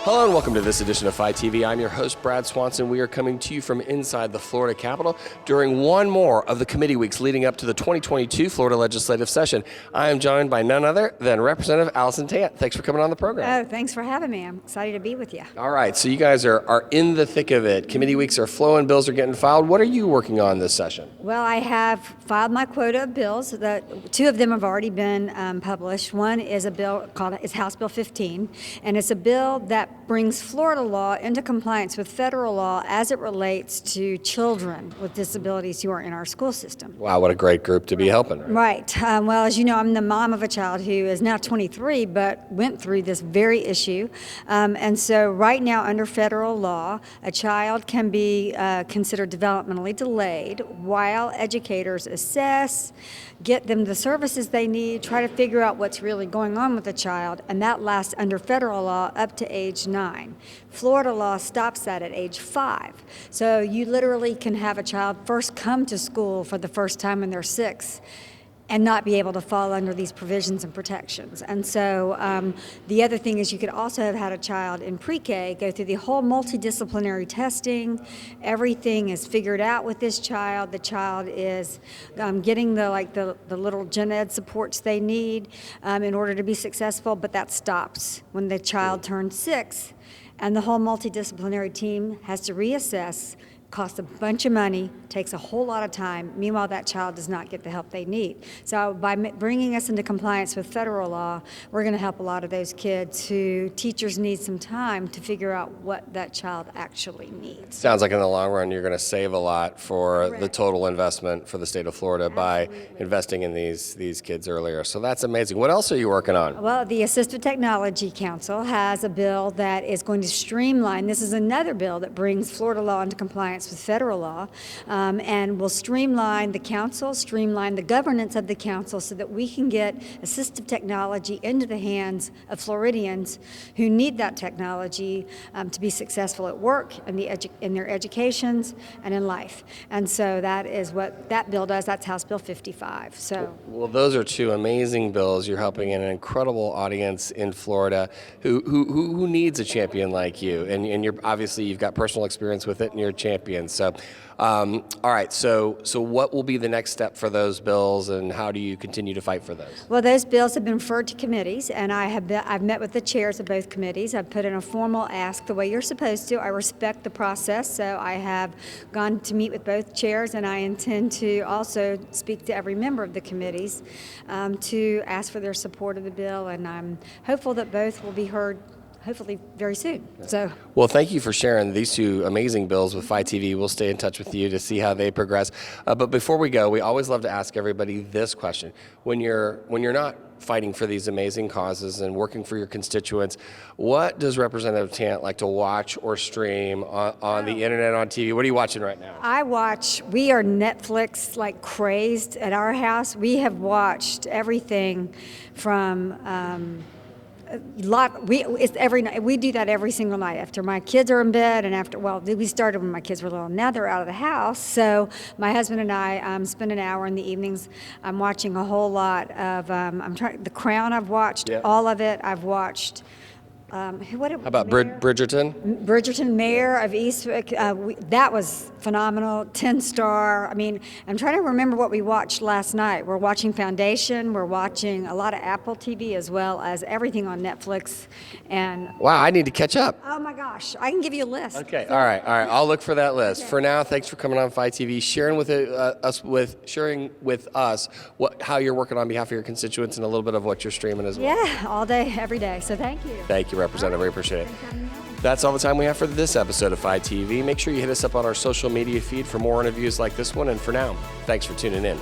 Hello and welcome to this edition of Phi TV. I'm your host, Brad Swanson. We are coming to you from inside the Florida Capitol during one more of the committee weeks leading up to the 2022 Florida legislative session. I am joined by none other than Representative Allison Tant. Thanks for coming on the program. Oh, thanks for having me. I'm excited to be with you. All right, so you guys are in the thick of it. Committee weeks are flowing, bills are getting filed. What are you working on this session? Well, I have filed my quota of bills. Two of them have already been published. One is a bill called House Bill 15, and it's a bill that brings Florida law into compliance with federal law as it relates to children with disabilities who are in our school system. Wow, what a great group to be helping. Right. Well, as you know, I'm the mom of a child who is now 23, but went through this very issue. And so right now, under federal law, a child can be considered developmentally delayed while educators assess, get them the services they need, try to figure out what's really going on with the child, and that lasts under federal law up to age 9. Florida law stops that at age 5. So you literally can have a child first come to school for the first time when they're 6 and not be able to fall under these provisions and protections. And so the other thing is you could also have had a child in pre-K go through the whole multidisciplinary testing. Everything is figured out with this child. The child is getting the little gen ed supports they need in order to be successful, but that stops when the child turns 6. And the whole multidisciplinary team has to reassess, costs a bunch of money, takes a whole lot of time. Meanwhile, that child does not get the help they need. So by bringing us into compliance with federal law, we're going to help a lot of those kids who teachers need some time to figure out what that child actually needs. Sounds like in the long run, you're going to save a lot for the total investment for the state of Florida by investing in these kids earlier. So that's amazing. What else are you working on? Well, the Assistive Technology Council has a bill that is going to streamline. This is another bill that brings Florida law into compliance with federal law, and will streamline the council, streamline the governance of the council so that we can get assistive technology into the hands of Floridians who need that technology to be successful at work, in their educations, and in life. And so that is what that bill does. That's House Bill 55. So, well, those are two amazing bills. You're helping an incredible audience in Florida who needs a champion like you, and you're obviously you've got personal experience with it, and you're a champion. So, all right. So what will be the next step for those bills, and how do you continue to fight for those? Well, those bills have been referred to committees, and I've met with the chairs of both committees. I've put in a formal ask the way you're supposed to. I respect the process, so I have gone to meet with both chairs, and I intend to also speak to every member of the committees to ask for their support of the bill, and I'm hopeful that both will be heard hopefully very soon. So, well, thank you for sharing these two amazing bills with Phi TV. We'll stay in touch with you to see how they progress. But before we go, we always love to ask everybody this question: when you're not fighting for these amazing causes and working for your constituents, what does Representative Tant like to watch or stream on the internet, on TV? What are you watching right now? We are Netflix like crazed at our house. We have watched everything from it's every night. We do that every single night after my kids are in bed, and we started when my kids were little. Now they're out of the house, so my husband and I spend an hour in the evenings. I'm watching a whole lot of The Crown. I've watched all of it. I've watched. How about Bridgerton? Bridgerton, Mayor of Eastwick. That was phenomenal. 10-star. I mean, I'm trying to remember what we watched last night. We're watching Foundation. We're watching a lot of Apple TV as well as everything on Netflix. And wow, I need to catch up. Oh my gosh, I can give you a list. Okay, all right. I'll look for that list. Okay. For now, thanks for coming on Phi TV, sharing with us how you're working on behalf of your constituents and a little bit of what you're streaming as well. Yeah, all day, every day. So thank you. Thank you, Representative. We appreciate it. That's all the time we have for this episode of Phi TV. Make sure you hit us up on our social media feed for more interviews like this one. And for now, thanks for tuning in.